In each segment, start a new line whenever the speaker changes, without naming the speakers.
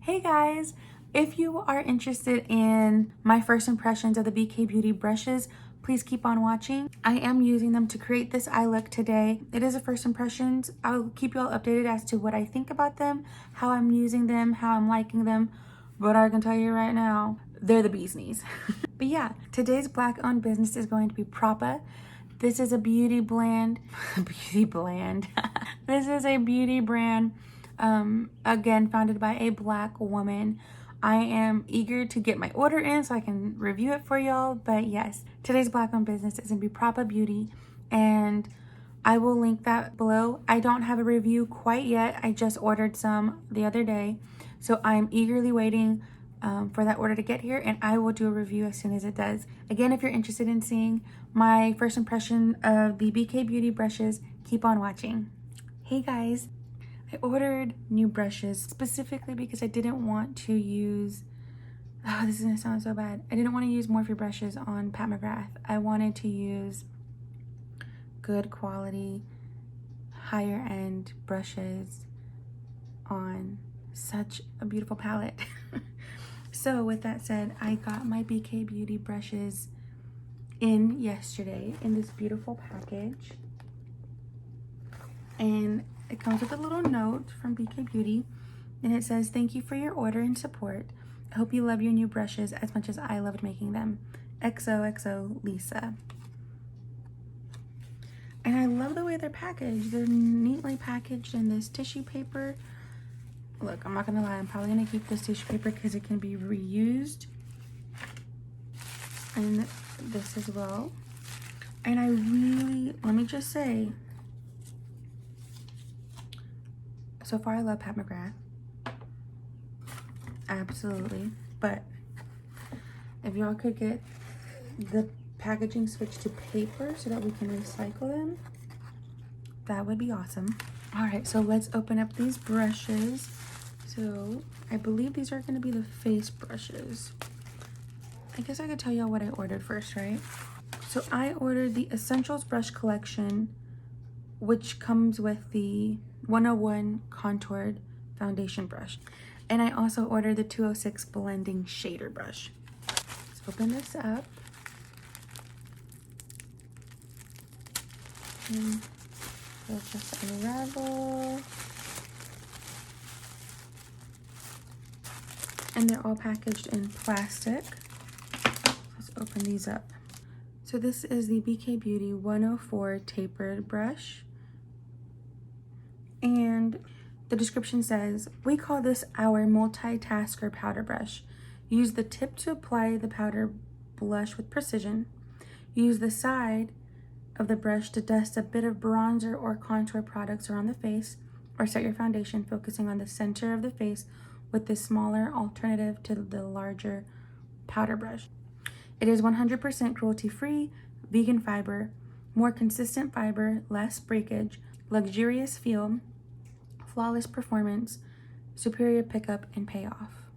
Hey guys, if you are interested in my first impressions of the BK Beauty brushes, please keep on watching. I am using them to create this eye look today. It is a first impressions. I'll keep you all updated as to what I think about them, how I'm using them, how I'm liking them, but I can tell you right now, they're the bee's knees. But yeah, today's black owned business is going to be Propa. This is a beauty blend, This is a beauty brand, again, founded by a black woman. I am eager to get my order in so I can review it for y'all. But yes, today's black owned business is gonna be Propa Beauty, and I will link that below. I don't have a review quite yet. I just ordered some the other day, so I'm eagerly waiting for that order to get here, and I will do a review as soon as it does. Again, if you're interested in seeing my first impression of the BK Beauty brushes, keep on watching. Hey guys, I ordered new brushes specifically because I didn't want to use, this is gonna sound so bad. I didn't want to use Morphe brushes on Pat McGrath. I wanted to use good quality, higher end brushes on such a beautiful palette. So with that said, I got my BK Beauty brushes in yesterday in this beautiful package. And it comes with a little note from BK Beauty, and it says, "Thank you for your order and support. I hope you love your new brushes as much as I loved making them. XOXO Lisa." And I love the way they're packaged. They're neatly packaged in this tissue paper. Look, I'm not gonna lie, I'm probably gonna keep this tissue paper because it can be reused. And this as well. And I really, let me just say, so far I love Pat McGrath. Absolutely. But if y'all could get the packaging switched to paper so that we can recycle them, that would be awesome. All right, so let's open up these brushes. So I believe these are going to be the face brushes. I guess I could tell y'all what I ordered first, right? So I ordered the Essentials Brush Collection, which comes with the 101 Contoured Foundation Brush. And I also ordered the 206 Blending Shader Brush. Let's open this up. And we'll just unravel. And they're all packaged in plastic. Let's open these up. So this is the BK Beauty 104 Tapered Brush. And the description says, "We call this our multitasker powder brush. Use the tip to apply the powder blush with precision. Use the side of the brush to dust a bit of bronzer or contour products around the face, or set your foundation focusing on the center of the face with this smaller alternative to the larger powder brush. It is 100% cruelty-free, vegan fiber, more consistent fiber, less breakage, luxurious feel, flawless performance, superior pickup and payoff."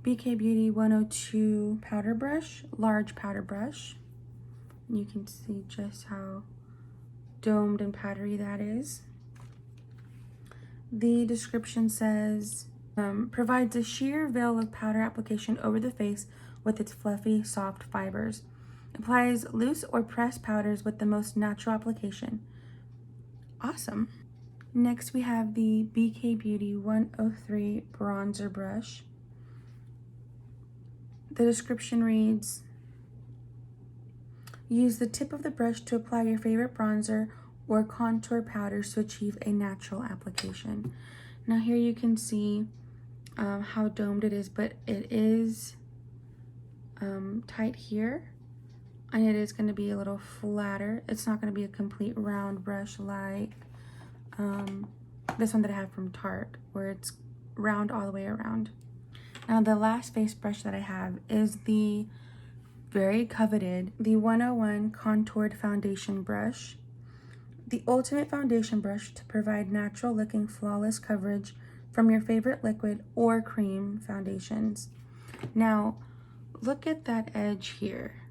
BK Beauty 102 powder brush, large powder brush. You can see just how domed and powdery that is. The description says, provides a sheer veil of powder application over the face with its fluffy, soft fibers. Applies loose or pressed powders with the most natural application. Awesome. Next, we have the BK Beauty 103 bronzer brush. The description reads, "Use the tip of the brush to apply your favorite bronzer or contour powders to achieve a natural application." Now here you can see how domed it is, but it is tight here, and it is going to be a little flatter. It's not going to be a complete round brush like this one that I have from Tarte, where it's round all the way around. Now the last face brush that I have is the very coveted, the 101 Contoured Foundation Brush. The ultimate foundation brush to provide natural looking flawless coverage from your favorite liquid or cream foundations. Now, look at that edge here.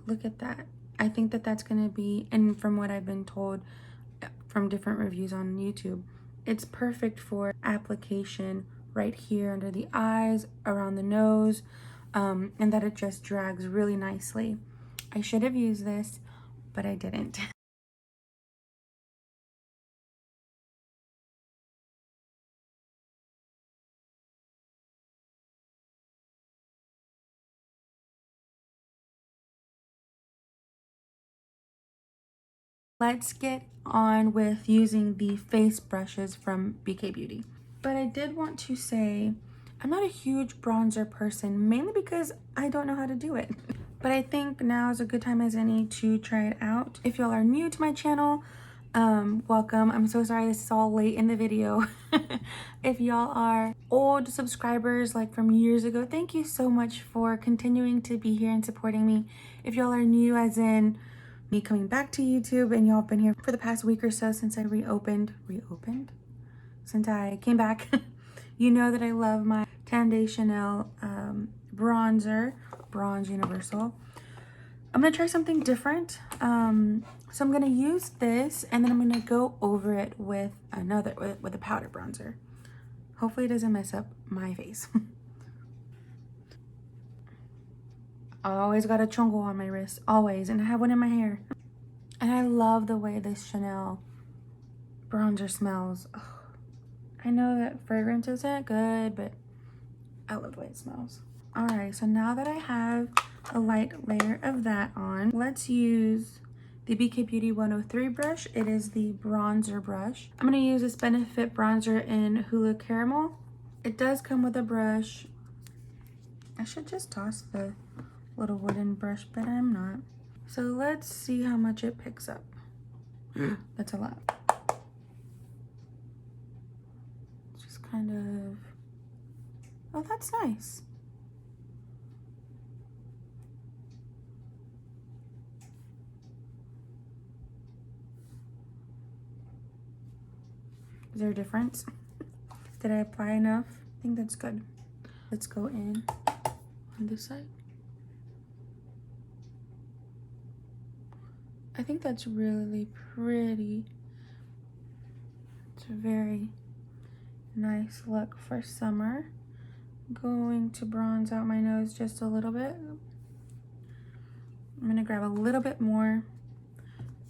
Look at that. I think that that's going to be, and from what I've been told from different reviews on YouTube, it's perfect for application right here under the eyes, around the nose, and that it just drags really nicely. I should have used this, but I didn't. Let's get on with using the face brushes from BK Beauty. But I did want to say, I'm not a huge bronzer person, mainly because I don't know how to do it. But I think now is a good time as any to try it out. If y'all are new to my channel, welcome. I'm so sorry this is all late in the video. If y'all are old subscribers, like from years ago, thank you so much for continuing to be here and supporting me. If y'all are new, as in me coming back to YouTube, and y'all have been here for the past week or so since I reopened? Since I came back, you know that I love my Tan de Chanel bronzer, Bronze Universal. I'm gonna try something different. So I'm gonna use this, and then I'm gonna go over it with with a powder bronzer. Hopefully it doesn't mess up my face. I always got a chongo on my wrist, always, and I have one in my hair. And I love the way this Chanel bronzer smells. Ugh. I know that fragrance isn't good, but I love the way it smells. All right, so now that I have a light layer of that on, let's use the BK Beauty 103 brush. It is the bronzer brush. I'm gonna use this Benefit bronzer in Hula Caramel. It does come with a brush. I should just toss the little wooden brush, but I'm not. So let's see how much it picks up. That's a lot. Just kind of, oh, that's nice. Is there a difference? Did I apply enough? I think that's good. Let's go in on this side. I think that's really pretty. It's a very nice look for summer. I'm going to bronze out my nose just a little bit. I'm gonna grab a little bit more,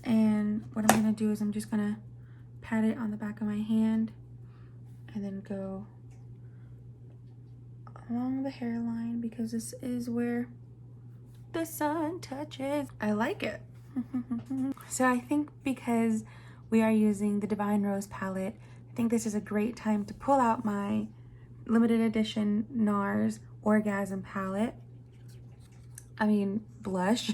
and what I'm gonna do is I'm just gonna pat it on the back of my hand and then go along the hairline, because this is where the sun touches. I like it. So I think because we are using the Divinerose palette, I think this is a great time to pull out my limited edition NARS Orgasm palette. I mean, blush.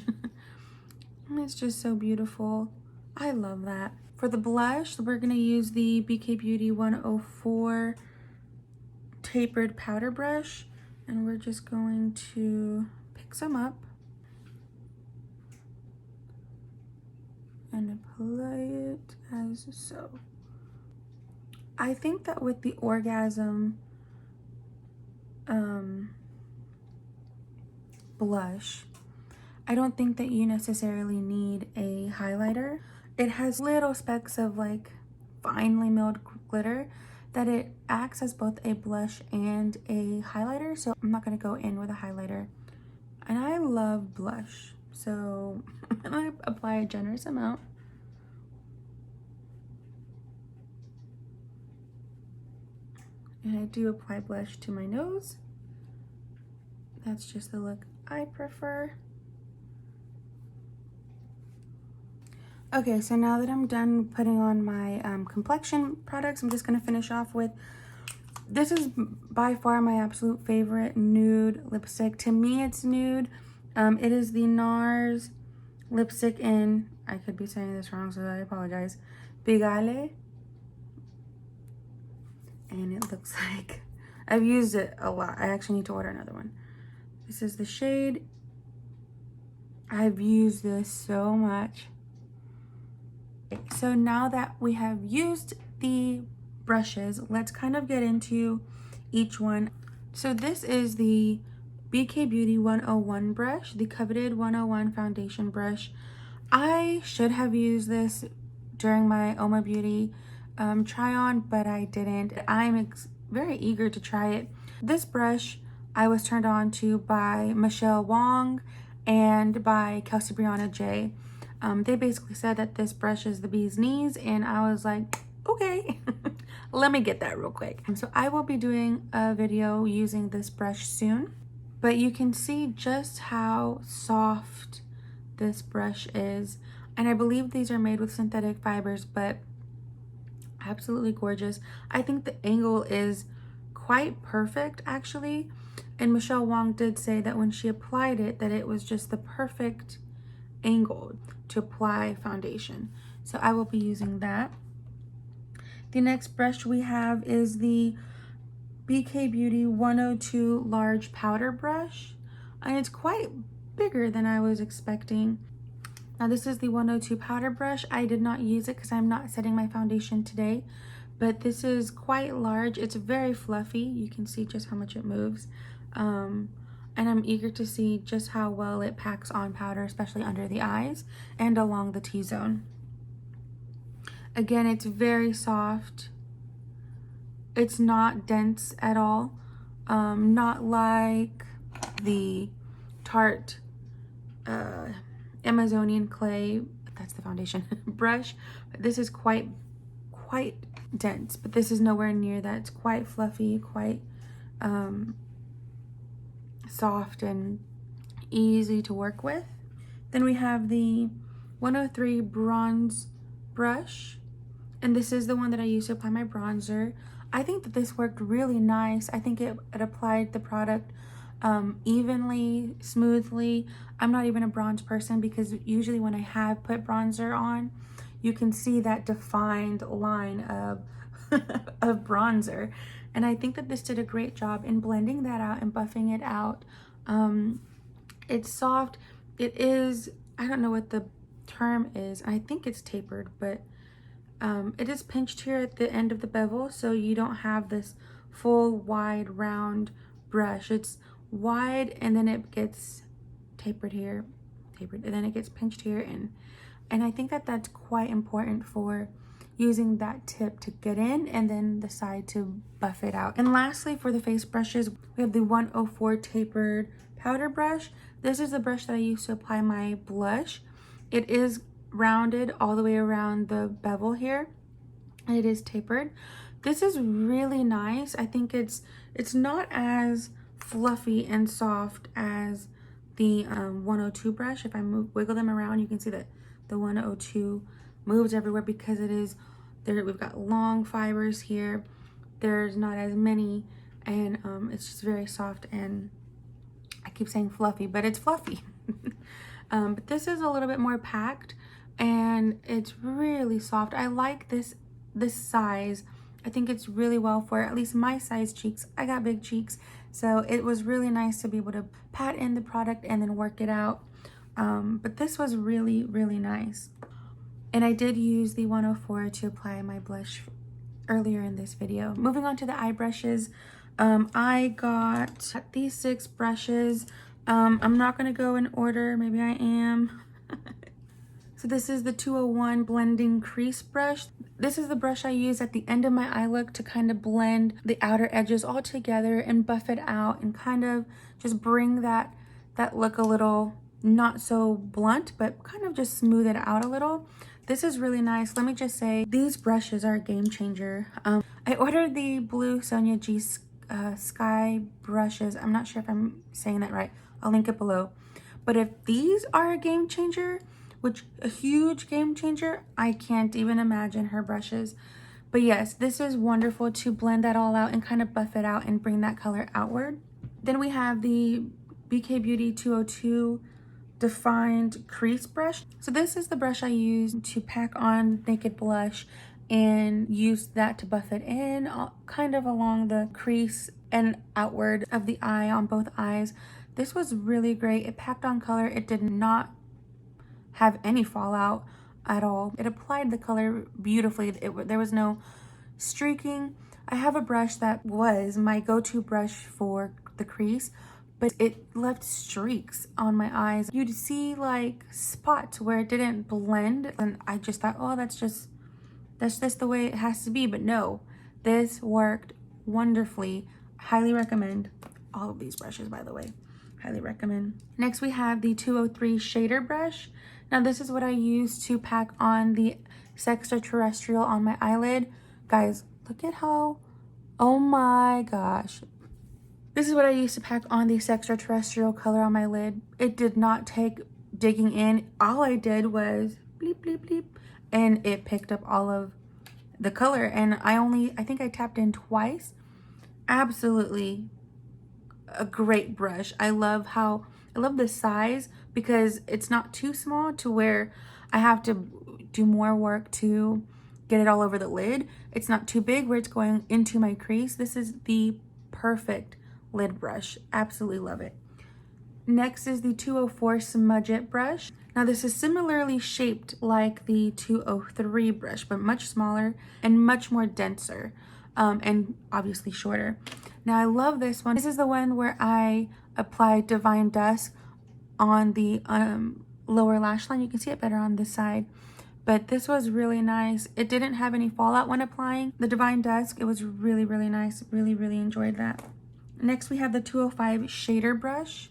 It's just so beautiful. I love that. For the blush, we're gonna use the BK Beauty 104 Tapered powder brush, and we're just going to pick some up and apply it as so. I think that with the Orgasm blush, I don't think that you necessarily need a highlighter. It has little specks of like finely milled glitter that it acts as both a blush and a highlighter, so I'm not gonna go in with a highlighter. And I love blush, so I'm gonna apply a generous amount. And I do apply blush to my nose. That's just the look I prefer. Okay, so now that I'm done putting on my complexion products, I'm just gonna finish off with, this is by far my absolute favorite nude lipstick. To me, it's nude. It is the NARS lipstick in, I could be saying this wrong, so I apologize, VIII. And it looks like, I've used it a lot. I actually need to order another one. This is the shade. I've used this so much. So now that we have used the brushes, let's kind of get into each one. So this is the BK Beauty 101 brush, the coveted 101 foundation brush. I should have used this during my Uoma Beauty try on, but I didn't. I'm very eager to try it. This brush I was turned on to by Michelle Wong and by kelseebrianajai. They basically said that this brush is the bee's knees, and I was like, okay, let me get that real quick. So I will be doing a video using this brush soon, but you can see just how soft this brush is. And I believe these are made with synthetic fibers, but absolutely gorgeous. I think the angle is quite perfect actually. And Michelle Wong did say that when she applied it, that it was just the perfect angle to apply foundation. So I will be using that. The next brush we have is the BK Beauty 102 large powder brush. And it's quite bigger than I was expecting. Now this is the 102 powder brush. I did not use it because I'm not setting my foundation today, but this is quite large. It's very fluffy. You can see just how much it moves. And I'm eager to see just how well it packs on powder, especially under the eyes and along the T-zone. Again, it's very soft. It's not dense at all. Not like the Tarte Amazonian clay, that's the foundation brush. This is quite dense, but this is nowhere near that. It's quite fluffy, quite soft and easy to work with. Then we have the 103 bronze brush, and this is the one that I use to apply my bronzer. I think that this worked really nice. I think it applied the product evenly, smoothly. I'm not even a bronze person because usually when I have put bronzer on, you can see that defined line of of bronzer. And I think that this did a great job in blending that out and buffing it out. It's soft. It is, I don't know what the term is. I think it's tapered, but it is pinched here at the end of the bevel, so you don't have this full wide round brush. It's wide and then it gets tapered here, and then it gets pinched here, and I think that that's quite important for using that tip to get in and then the side to buff it out. And lastly, for the face brushes, we have the 104 tapered powder brush. This is the brush that I use to apply my blush. It is rounded all the way around the bevel here, and it is tapered. This is really nice. I think it's not as fluffy and soft as the 102 brush. If I wiggle them around, you can see that the 102 moves everywhere because it is there. We've got long fibers here. There's not as many, and it's just very soft, and I keep saying fluffy, but it's fluffy. But this is a little bit more packed, and it's really soft. I like this size. I think it's really well for at least my size cheeks. I got big cheeks, so it was really nice to be able to pat in the product and then work it out. But this was really, really nice. And I did use the 104 to apply my blush earlier in this video. Moving on to the eye brushes, I got these 6 brushes. I'm not gonna go in order, maybe I am. So this is the 201 blending crease brush. This is the brush I use at the end of my eye look to kind of blend the outer edges all together and buff it out and kind of just bring that look a little, not so blunt, but kind of just smooth it out a little. This is really nice. Let me just say, these brushes are a game changer. I ordered the blue Sonia G Sky brushes. I'm not sure if I'm saying that right. I'll link it below. But if these are a game changer, which a huge game changer, I can't even imagine her brushes. But yes, this is wonderful to blend that all out and kind of buff it out and bring that color outward. Then we have the BK Beauty 202 defined crease brush. So this is the brush I use to pack on naked blush and use that to buff it in kind of along the crease and outward of the eye on both eyes. This was really great. It packed on color. It did not have any fallout at all. It applied the color beautifully. There was no streaking. I have a brush that was my go-to brush for the crease, but it left streaks on my eyes. You'd see like spots where it didn't blend, and I just thought, oh, that's just the way it has to be. But no, this worked wonderfully. Highly recommend all of these brushes, by the way. Highly recommend. Next, we have the 203 shader brush. Now, this is what I use to pack on the Extraterrestrial on my eyelid. Guys, look at how, oh my gosh. This is what I used to pack on the Extraterrestrial color on my lid. It did not take digging in. All I did was bleep, bleep, bleep, and it picked up all of the color. And I think I tapped in twice. Absolutely a great brush. I love the size because it's not too small to where I have to do more work to get it all over the lid. It's not too big where it's going into my crease. This is the perfect lid brush. Absolutely love it. Next is the 204 Smudge It brush. Now this is similarly shaped like the 203 brush, but much smaller and much more denser, and obviously shorter. Now I love this one. This is the one where I applied Divine Dusk on the lower lash line. You can see it better on this side, but this was really nice. It didn't have any fallout when applying the Divine Dusk. It was really, really nice. Really, really enjoyed that. Next we have the 205 shader brush,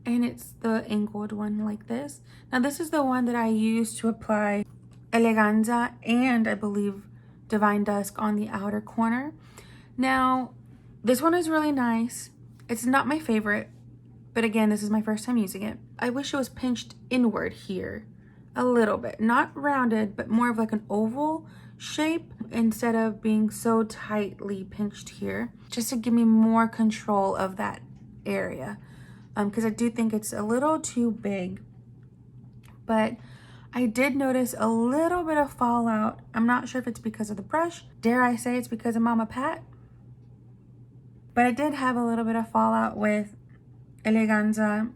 and it's the angled one like this. Now this is the one that I use to apply Eleganza and I believe Divine Dusk on the outer corner. Now this one is really nice. It's not my favorite, but again, this is my first time using it. I wish it was pinched inward here a little bit, not rounded, but more of like an oval shape instead of being so tightly pinched here, just to give me more control of that area. Because I do think it's a little too big. But I did notice a little bit of fallout. I'm not sure if it's because of the brush. Dare I say it's because of Mama Pat? But I did have a little bit of fallout with Eleganza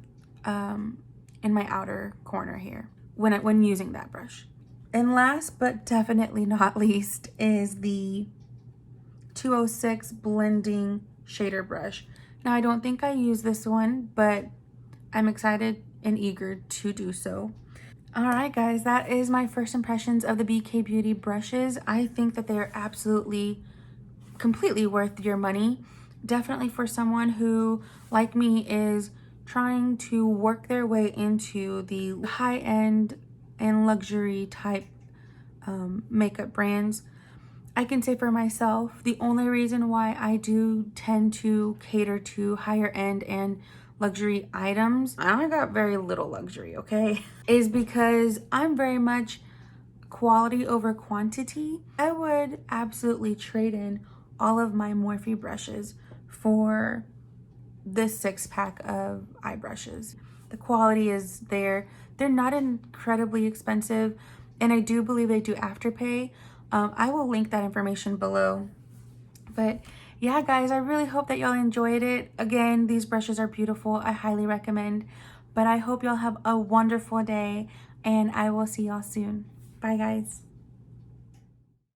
in my outer corner here when using that brush. And last but definitely not least is the 206 Blending Shader Brush. Now, I don't think I use this one, but I'm excited and eager to do so. All right, guys, that is my first impressions of the BK Beauty brushes. I think that they are absolutely, completely worth your money. Definitely for someone who, like me, is trying to work their way into the high-end and luxury type makeup brands. I can say for myself, the only reason why I do tend to cater to higher end and luxury items, I only got very little luxury, okay, is because I'm very much quality over quantity. I would absolutely trade in all of my Morphe brushes for this 6-pack of eye brushes. The quality is there. They're not incredibly expensive, and I do believe they do Afterpay. I will link that information below. But yeah, guys, I really hope that y'all enjoyed it. Again, these brushes are beautiful. I highly recommend. But I hope y'all have a wonderful day, and I will see y'all soon. Bye, guys.